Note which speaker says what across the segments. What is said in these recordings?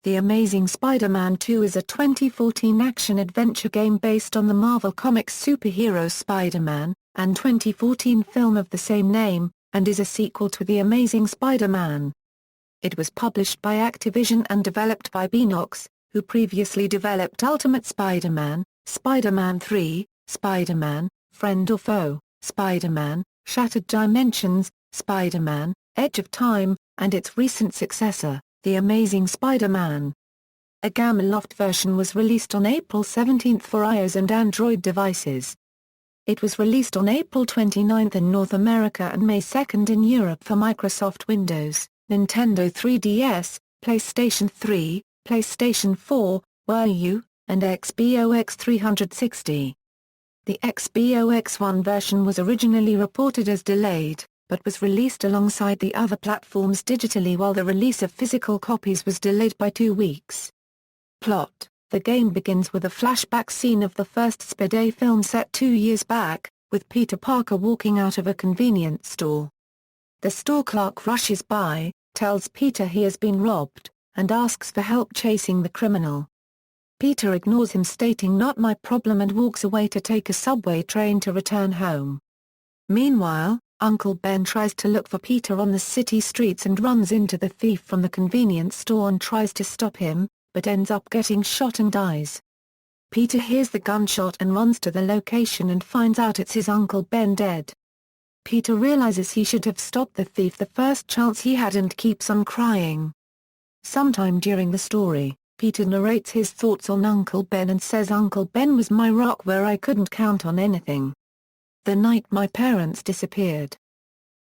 Speaker 1: The Amazing Spider-Man 2 is a 2014 action-adventure game based on the Marvel Comics superhero Spider-Man, and 2014 film of the same name, and is a sequel to The Amazing Spider-Man. It was published by Activision and developed by Beenox, who previously developed Ultimate Spider-Man, Spider-Man 3, Spider-Man, Friend or Foe, Spider-Man, Shattered Dimensions, Spider-Man, Edge of Time, and its recent successor, The Amazing Spider-Man. A Gameloft version was released on April 17 for iOS and Android devices. It was released on April 29 in North America and May 2 in Europe for Microsoft Windows, Nintendo 3DS, PlayStation 3, PlayStation 4, Wii U, and Xbox 360. The Xbox One version was originally reported as delayed, but was released alongside the other platforms digitally while the release of physical copies was delayed by 2 weeks. Plot: the game begins with a flashback scene of the first Spidey film set 2 years back, with Peter Parker walking out of a convenience store. The store clerk rushes by, tells Peter he has been robbed, and asks for help chasing the criminal. Peter ignores him, stating "not my problem," and walks away to take a subway train to return home. Meanwhile, Uncle Ben tries to look for Peter on the city streets and runs into the thief from the convenience store and tries to stop him, but ends up getting shot and dies. Peter hears the gunshot and runs to the location and finds out it's his Uncle Ben dead. Peter realizes he should have stopped the thief the first chance he had and keeps on crying. Sometime during the story, Peter narrates his thoughts on Uncle Ben and says, "Uncle Ben was my rock where I couldn't count on anything. The night my parents disappeared.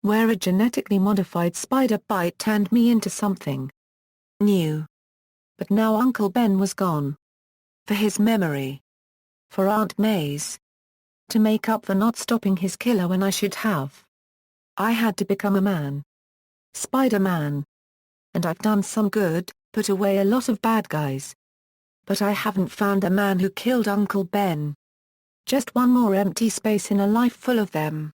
Speaker 1: Where a genetically modified spider bite turned me into something new. But now Uncle Ben was gone. For his memory. For Aunt May's. To make up for not stopping his killer when I should have. I had to become a man. Spider-Man. And I've done some good, put away a lot of bad guys. But I haven't found the man who killed Uncle Ben. Just one more empty space in a life full of them."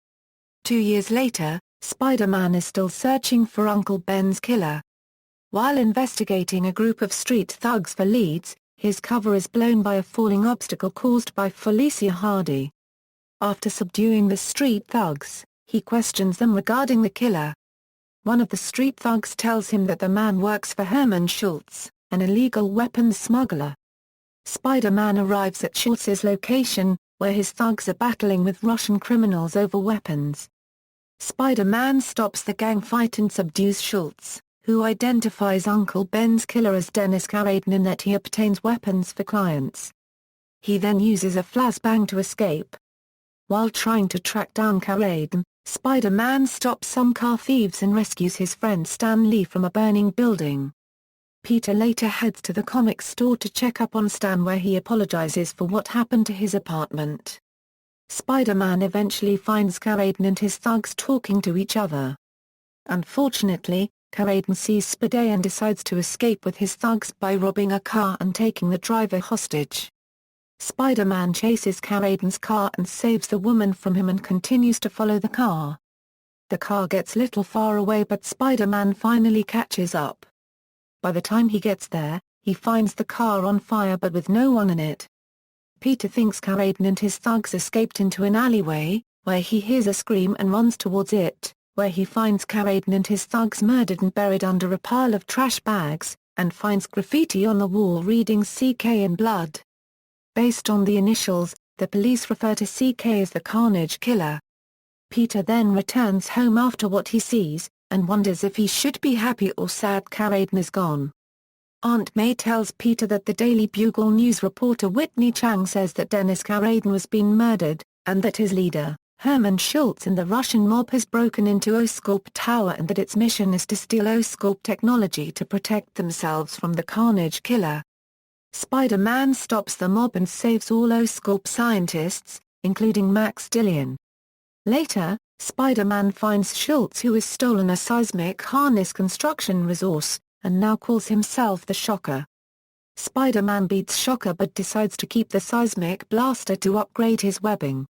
Speaker 1: 2 years later, Spider-Man is still searching for Uncle Ben's killer. While investigating a group of street thugs for leads, his cover is blown by a falling obstacle caused by Felicia Hardy. After subduing the street thugs, he questions them regarding the killer. One of the street thugs tells him that the man works for Herman Schultz, an illegal weapons smuggler. Spider-Man arrives at Schultz's location, where his thugs are battling with Russian criminals over weapons. Spider-Man stops the gang fight and subdues Schultz, who identifies Uncle Ben's killer as Dennis Carradine and that he obtains weapons for clients. He then uses a flashbang to escape. While trying to track down Carradine, Spider-Man stops some car thieves and rescues his friend Stan Lee from a burning building. Peter later heads to the comics store to check up on Stan, where he apologizes for what happened to his apartment. Spider-Man eventually finds Carradine and his thugs talking to each other. Unfortunately, Carradine sees Spidey and decides to escape with his thugs by robbing a car and taking the driver hostage. Spider-Man chases Carradine's car and saves the woman from him and continues to follow the car. The car gets little far away, but Spider-Man finally catches up. By the time he gets there, he finds the car on fire but with no one in it. Peter thinks Carradine and his thugs escaped into an alleyway, where he hears a scream and runs towards it, where he finds Carradine and his thugs murdered and buried under a pile of trash bags, and finds graffiti on the wall reading CK in blood. Based on the initials, the police refer to CK as the Carnage Killer. Peter then returns home after what he sees, and wonders if he should be happy or sad Carradine is gone. Aunt May tells Peter that the Daily Bugle news reporter Whitney Chang says that Dennis Carradine was being murdered, and that his leader, Herman Schultz, and the Russian mob has broken into Oscorp Tower and that its mission is to steal Oscorp technology to protect themselves from the Carnage Killer. Spider-Man stops the mob and saves all Oscorp scientists, including Max Dillon. Later, Spider-Man finds Schultz, who has stolen a seismic harness construction resource, and now calls himself the Shocker. Spider-Man beats Shocker but decides to keep the seismic blaster to upgrade his webbing.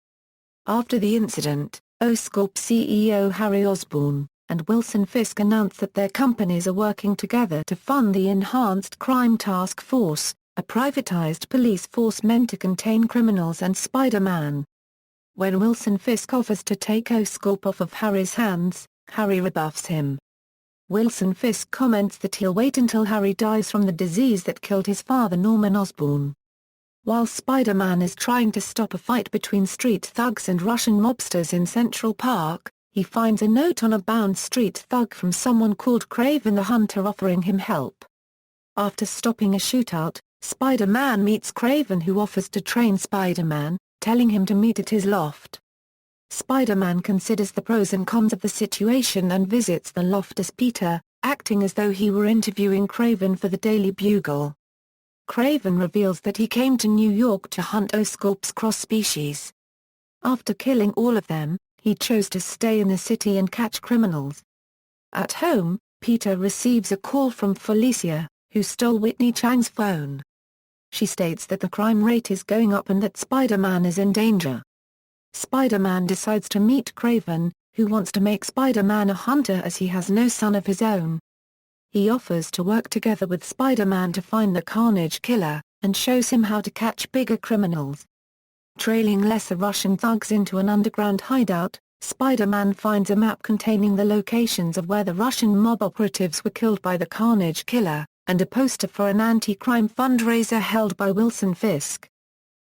Speaker 1: After the incident, Oscorp CEO Harry Osborn, and Wilson Fisk announce that their companies are working together to fund the Enhanced Crime Task Force, a privatized police force meant to contain criminals and Spider-Man. When Wilson Fisk offers to take Oscorp off of Harry's hands, Harry rebuffs him. Wilson Fisk comments that he'll wait until Harry dies from the disease that killed his father Norman Osborn. While Spider-Man is trying to stop a fight between street thugs and Russian mobsters in Central Park, he finds a note on a bound street thug from someone called Kraven the Hunter offering him help. After stopping a shootout, Spider-Man meets Kraven, who offers to train Spider-Man, telling him to meet at his loft. Spider-Man considers the pros and cons of the situation and visits the loft as Peter, acting as though he were interviewing Kraven for the Daily Bugle. Kraven reveals that he came to New York to hunt Oscorp's cross-species. After killing all of them, he chose to stay in the city and catch criminals. At home, Peter receives a call from Felicia, who stole Whitney Chang's phone. She states that the crime rate is going up and that Spider-Man is in danger. Spider-Man decides to meet Kraven, who wants to make Spider-Man a hunter as he has no son of his own. He offers to work together with Spider-Man to find the Carnage Killer, and shows him how to catch bigger criminals. Trailing lesser Russian thugs into an underground hideout, Spider-Man finds a map containing the locations of where the Russian mob operatives were killed by the Carnage Killer, and a poster for an anti-crime fundraiser held by Wilson Fisk.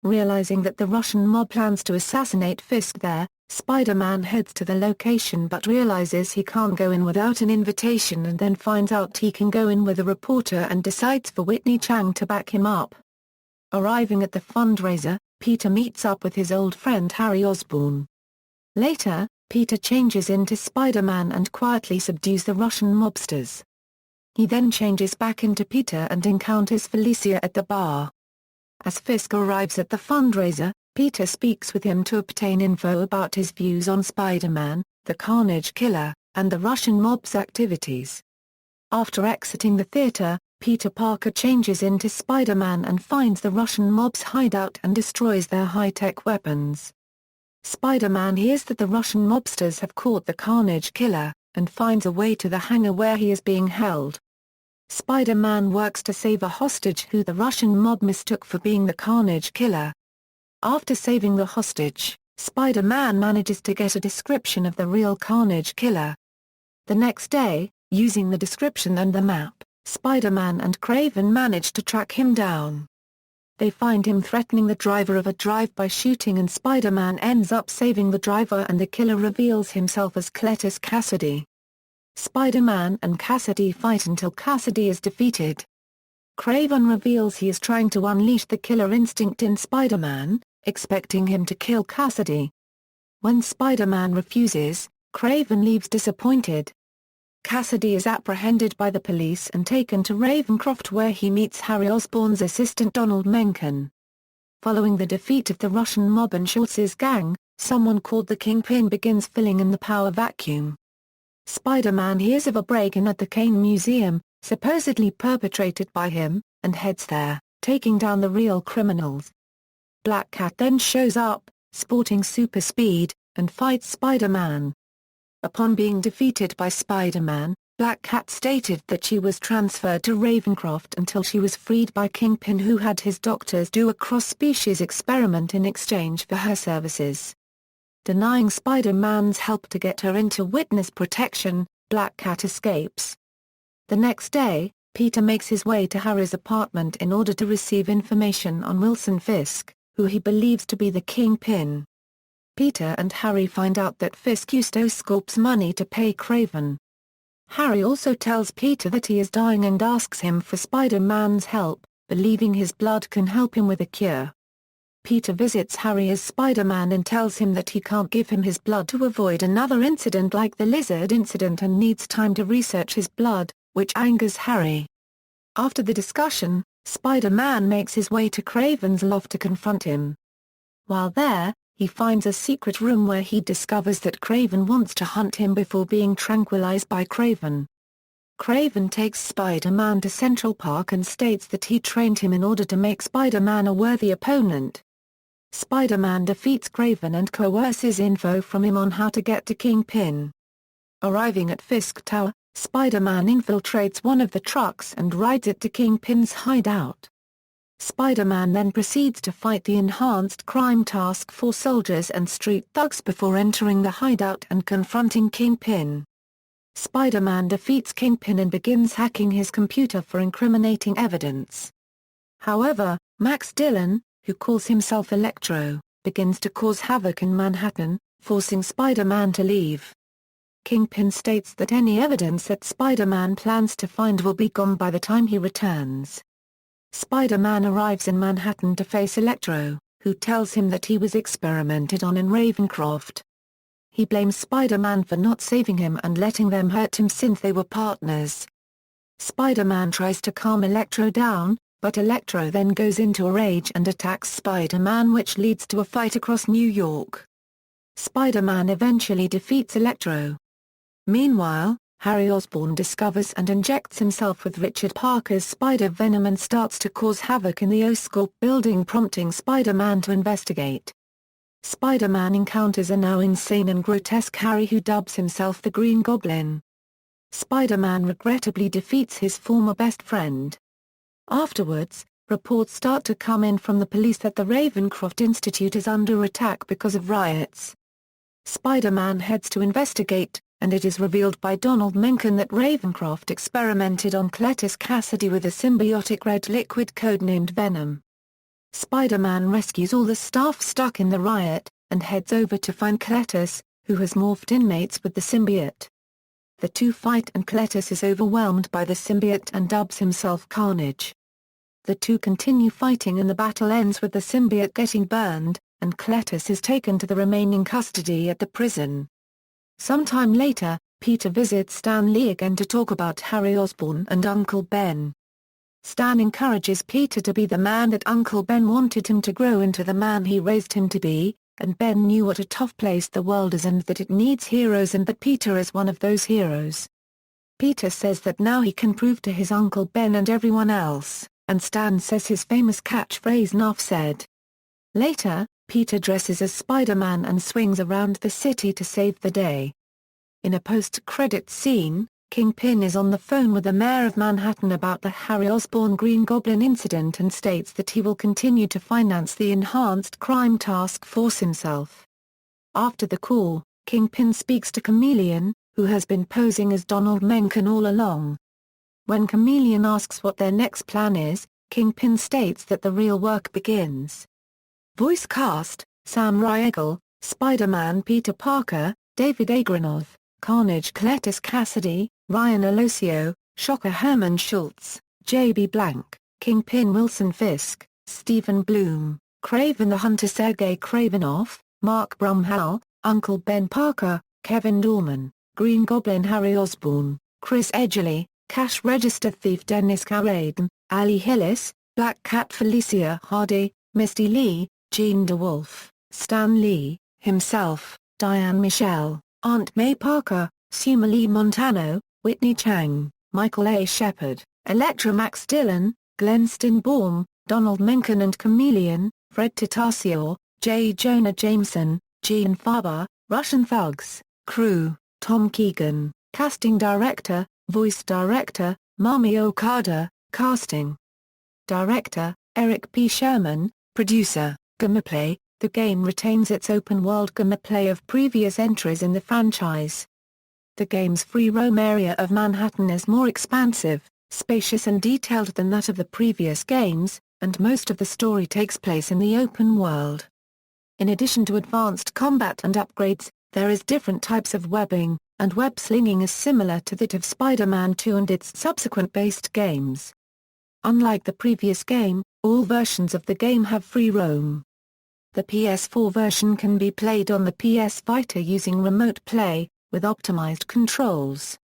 Speaker 1: Realizing that the Russian mob plans to assassinate Fisk there, Spider-Man heads to the location but realizes he can't go in without an invitation, and then finds out he can go in with a reporter and decides for Whitney Chang to back him up. Arriving at the fundraiser, Peter meets up with his old friend Harry Osborn. Later, Peter changes into Spider-Man and quietly subdues the Russian mobsters. He then changes back into Peter and encounters Felicia at the bar. As Fisk arrives at the fundraiser, Peter speaks with him to obtain info about his views on Spider-Man, the Carnage Killer, and the Russian mob's activities. After exiting the theater, Peter Parker changes into Spider-Man and finds the Russian mob's hideout and destroys their high-tech weapons. Spider-Man hears that the Russian mobsters have caught the Carnage Killer, and finds a way to the hangar where he is being held. Spider-Man works to save a hostage who the Russian mob mistook for being the Carnage Killer. After saving the hostage, Spider-Man manages to get a description of the real Carnage Killer. The next day, using the description and the map, Spider-Man and Kraven manage to track him down. They find him threatening the driver of a drive-by shooting, and Spider-Man ends up saving the driver, and the killer reveals himself as Cletus Cassidy. Spider-Man and Cassidy fight until Cassidy is defeated. Kraven reveals he is trying to unleash the killer instinct in Spider-Man, expecting him to kill Cassidy. When Spider-Man refuses, Kraven leaves disappointed. Cassidy is apprehended by the police and taken to Ravencroft, where he meets Harry Osborn's assistant Donald Mencken. Following the defeat of the Russian mob and Schultz's gang, someone called the Kingpin begins filling in the power vacuum. Spider-Man hears of a break-in at the Kane Museum, supposedly perpetrated by him, and heads there, taking down the real criminals. Black Cat then shows up, sporting super speed, and fights Spider-Man. Upon being defeated by Spider-Man, Black Cat stated that she was transferred to Ravencroft until she was freed by Kingpin, who had his doctors do a cross-species experiment in exchange for her services. Denying Spider-Man's help to get her into witness protection, Black Cat escapes. The next day, Peter makes his way to Harry's apartment in order to receive information on Wilson Fisk, who he believes to be the Kingpin. Peter and Harry find out that Fisk used Oscorp's money to pay Kraven. Harry also tells Peter that he is dying and asks him for Spider-Man's help, believing his blood can help him with a cure. Peter visits Harry as Spider-Man and tells him that he can't give him his blood to avoid another incident like the lizard incident and needs time to research his blood, which angers Harry. After the discussion, Spider-Man makes his way to Kraven's loft to confront him. While there, he finds a secret room where he discovers that Kraven wants to hunt him before being tranquilized by Kraven. Kraven takes Spider-Man to Central Park and states that he trained him in order to make Spider-Man a worthy opponent. Spider-Man defeats Kraven and coerces info from him on how to get to Kingpin. Arriving at Fisk Tower, Spider-Man infiltrates one of the trucks and rides it to Kingpin's hideout. Spider-Man then proceeds to fight the Enhanced Crime Task Force soldiers and street thugs before entering the hideout and confronting Kingpin. Spider-Man defeats Kingpin and begins hacking his computer for incriminating evidence. However, Max Dillon, who calls himself Electro, begins to cause havoc in Manhattan, forcing Spider-Man to leave. Kingpin states that any evidence that Spider-Man plans to find will be gone by the time he returns. Spider-Man arrives in Manhattan to face Electro, who tells him that he was experimented on in Ravencroft. He blames Spider-Man for not saving him and letting them hurt him since they were partners. Spider-Man tries to calm Electro down, but Electro then goes into a rage and attacks Spider-Man, which leads to a fight across New York. Spider-Man eventually defeats Electro. Meanwhile, Harry Osborn discovers and injects himself with Richard Parker's spider-venom and starts to cause havoc in the Oscorp building, prompting Spider-Man to investigate. Spider-Man encounters a now insane and grotesque Harry, who dubs himself the Green Goblin. Spider-Man regrettably defeats his former best friend. Afterwards, reports start to come in from the police that the Ravencroft Institute is under attack because of riots. Spider-Man heads to investigate, and it is revealed by Donald Menken that Ravencroft experimented on Cletus Cassidy with a symbiotic red liquid codenamed Venom. Spider-Man rescues all the staff stuck in the riot, and heads over to find Cletus, who has morphed inmates with the symbiote. The two fight and Cletus is overwhelmed by the symbiote and dubs himself Carnage. The two continue fighting and the battle ends with the symbiote getting burned, and Cletus is taken to the remaining custody at the prison. Sometime later, Peter visits Stan Lee again to talk about Harry Osborn and Uncle Ben. Stan encourages Peter to be the man that Uncle Ben wanted him to grow into, the man he raised him to be, and Ben knew what a tough place the world is and that it needs heroes and that Peter is one of those heroes. Peter says that now he can prove to his Uncle Ben and everyone else, and Stan says his famous catchphrase "Enough said." Later, Peter dresses as Spider-Man and swings around the city to save the day. In a post-credits scene, Kingpin is on the phone with the mayor of Manhattan about the Harry Osborn Green Goblin incident and states that he will continue to finance the Enhanced Crime Task Force himself. After the call, Kingpin speaks to Chameleon, who has been posing as Donald Menken all along. When Chameleon asks what their next plan is, Kingpin states that the real work begins. Voice cast: Sam Riegel, Spider-Man Peter Parker, David Agronov, Carnage Cletus Cassidy, Ryan Alosio, Shocker Herman Schultz, J.B. Blank, Kingpin Wilson Fisk, Stephen Bloom, Kraven the Hunter Sergei Kravinoff, Mark Brumhall, Uncle Ben Parker, Kevin Dorman, Green Goblin Harry Osborn, Chris Edgerly, Cash Register Thief Dennis Carradine, Ali Hillis, Black Cat Felicia Hardy, Misty Lee, Jean DeWolf, Stan Lee, himself, Diane Michelle, Aunt May Parker, Suma Lee Montano, Whitney Chang, Michael A. Shepard, Electra Max Dillon, Glenn Stinbaum, Donald Menken and Chameleon, Fred Tatasciore, J. Jonah Jameson, Gene Farber, Russian Thugs, Crew, Tom Keegan, Casting Director, Voice Director, Mami Okada, Casting Director, Eric P. Sherman, Producer, Gameplay. The game retains its open-world gameplay of previous entries in the franchise. The game's free roam area of Manhattan is more expansive, spacious and detailed than that of the previous games, and most of the story takes place in the open world. In addition to advanced combat and upgrades, there is different types of webbing, and web slinging is similar to that of Spider-Man 2 and its subsequent based games. Unlike the previous game, all versions of the game have free roam. The PS4 version can be played on the PS Vita using remote play, with optimized controls.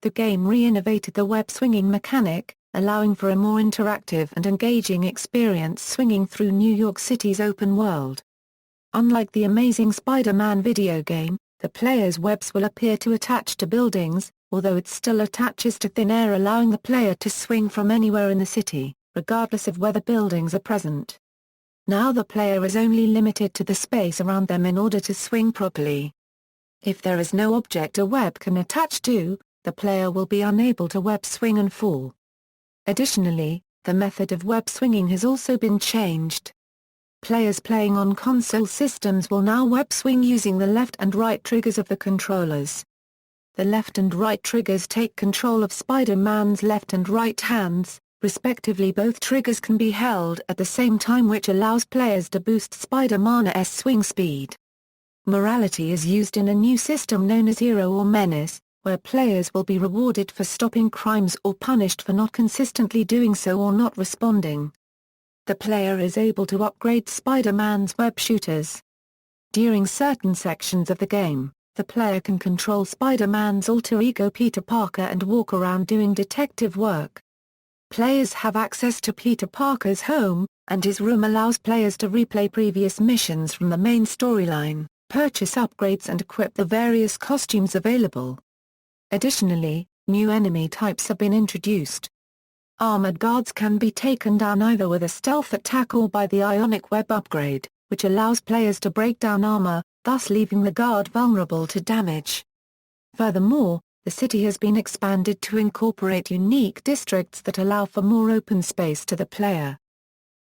Speaker 1: The game re-innovated the web-swinging mechanic, allowing for a more interactive and engaging experience swinging through New York City's open world. Unlike the Amazing Spider-Man video game, the player's webs will appear to attach to buildings, although it still attaches to thin air, allowing the player to swing from anywhere in the city, regardless of whether buildings are present. Now the player is only limited to the space around them in order to swing properly. If there is no object a web can attach to, the player will be unable to web swing and fall. Additionally, the method of web swinging has also been changed. Players playing on console systems will now web swing using the left and right triggers of the controllers. The left and right triggers take control of Spider-Man's left and right hands, respectively. Both triggers can be held at the same time, which allows players to boost Spider-Man's swing speed. Morality is used in a new system known as Hero or Menace, where players will be rewarded for stopping crimes or punished for not consistently doing so or not responding. The player is able to upgrade Spider-Man's web shooters. During certain sections of the game, the player can control Spider-Man's alter ego Peter Parker and walk around doing detective work. Players have access to Peter Parker's home, and his room allows players to replay previous missions from the main storyline, purchase upgrades and equip the various costumes available. Additionally, new enemy types have been introduced. Armored guards can be taken down either with a stealth attack or by the ionic web upgrade, which allows players to break down armor, thus leaving the guard vulnerable to damage. Furthermore, the city has been expanded to incorporate unique districts that allow for more open space to the player.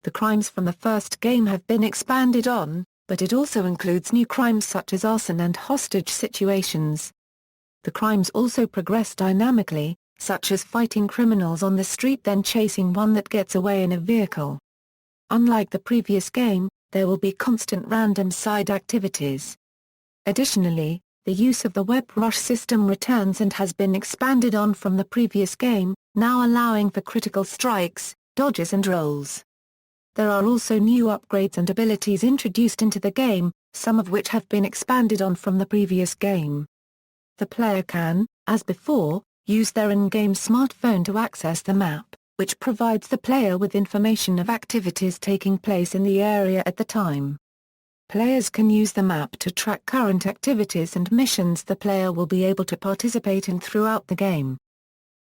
Speaker 1: The crimes from the first game have been expanded on, but it also includes new crimes such as arson and hostage situations. The crimes also progress dynamically, such as fighting criminals on the street then chasing one that gets away in a vehicle. Unlike the previous game, there will be constant random side activities. Additionally, the use of the web rush system returns and has been expanded on from the previous game, now allowing for critical strikes, dodges and rolls. There are also new upgrades and abilities introduced into the game, some of which have been expanded on from the previous game. The player can, as before, use their in-game smartphone to access the map, which provides the player with information of activities taking place in the area at the time. Players can use the map to track current activities and missions the player will be able to participate in throughout the game.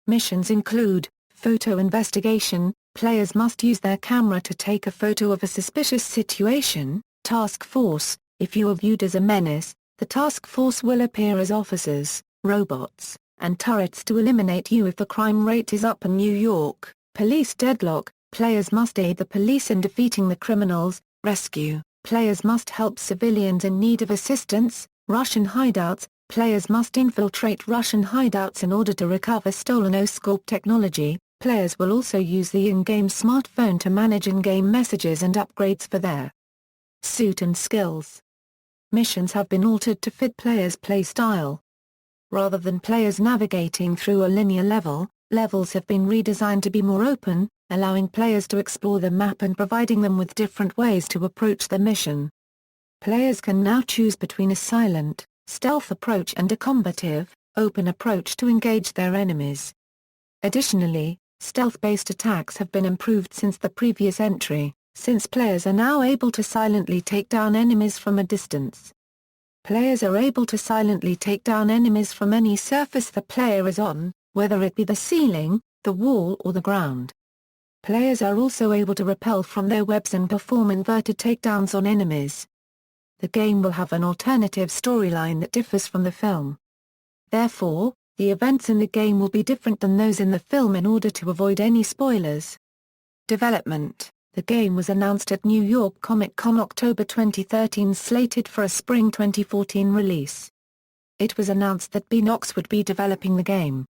Speaker 1: Missions include photo investigation. Players must use their camera to take a photo of a suspicious situation. Task force. If you are viewed as a menace, the task force will appear as officers, robots, and turrets to eliminate you if the crime rate is up in New York. Police deadlock. Players must aid the police in defeating the criminals. Rescue. Players must help civilians in need of assistance. Russian hideouts. Players must infiltrate Russian hideouts in order to recover stolen Oscorp technology. Players will also use the in-game smartphone to manage in-game messages and upgrades for their suit and skills. Missions have been altered to fit players' play style. Rather than players navigating through a linear level, levels have been redesigned to be more open, allowing players to explore the map and providing them with different ways to approach the mission. Players can now choose between a silent, stealth approach and a combative, open approach to engage their enemies. Additionally, stealth-based attacks have been improved since the previous entry, since players are now able to silently take down enemies from a distance. Players are able to silently take down enemies from any surface the player is on, whether it be the ceiling, the wall or the ground. Players are also able to repel from their webs and perform inverted takedowns on enemies. The game will have an alternative storyline that differs from the film. Therefore, the events in the game will be different than those in the film in order to avoid any spoilers. Development. The game was announced at New York Comic Con October 2013, slated for a spring 2014 release. It was announced that Beenox would be developing the game.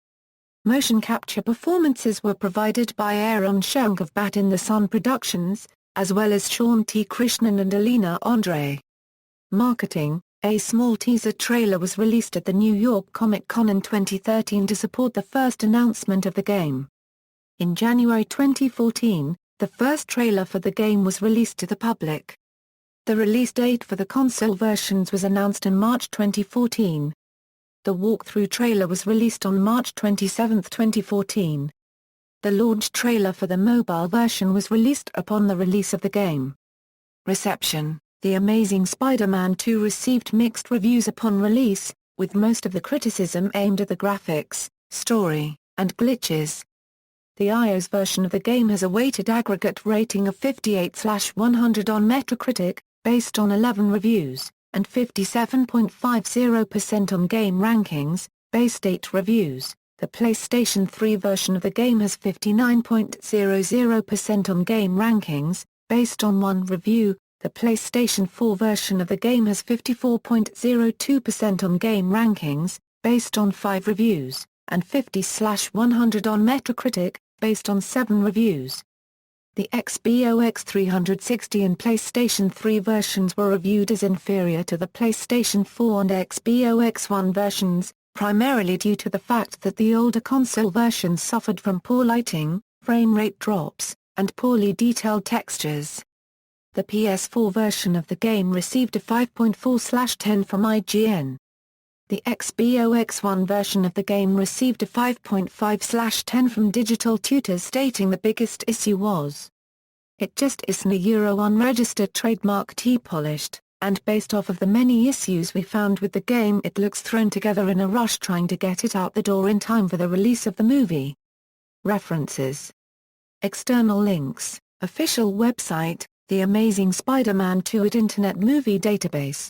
Speaker 1: Motion capture performances were provided by Aaron Shank of Bat in the Sun Productions, as well as Sean T. Krishnan and Alina Andre. Marketing. A small teaser trailer was released at the New York Comic Con in 2013 to support the first announcement of the game. In January 2014, the first trailer for the game was released to the public. The release date for the console versions was announced in March 2014. The walkthrough trailer was released on March 27, 2014. The launch trailer for the mobile version was released upon the release of the game. Reception. The Amazing Spider-Man 2 received mixed reviews upon release, with most of the criticism aimed at the graphics, story, and glitches. The iOS version of the game has a weighted aggregate rating of 58/100 on Metacritic, based on 11 reviews. and 57.50% on GameRankings, based 8 reviews. The PlayStation 3 version of the game has 59.00% on GameRankings, based on 1 review. The PlayStation 4 version of the game has 54.02% on GameRankings, based on 5 reviews, and 50/100 on Metacritic, based on 7 reviews. The Xbox 360 and PlayStation 3 versions were reviewed as inferior to the PlayStation 4 and Xbox One versions, primarily due to the fact that the older console versions suffered from poor lighting, frame rate drops, and poorly detailed textures. The PS4 version of the game received a 5.4/10 from IGN. The Xbox One version of the game received a 5.5/10 from Digital Tutors, stating the biggest issue was, "It just isn't a unregistered trademark T-polished, and based off of the many issues we found with the game, it looks thrown together in a rush trying to get it out the door in time for the release of the movie." References. External links. Official website, The Amazing Spider-Man 2 at Internet Movie Database.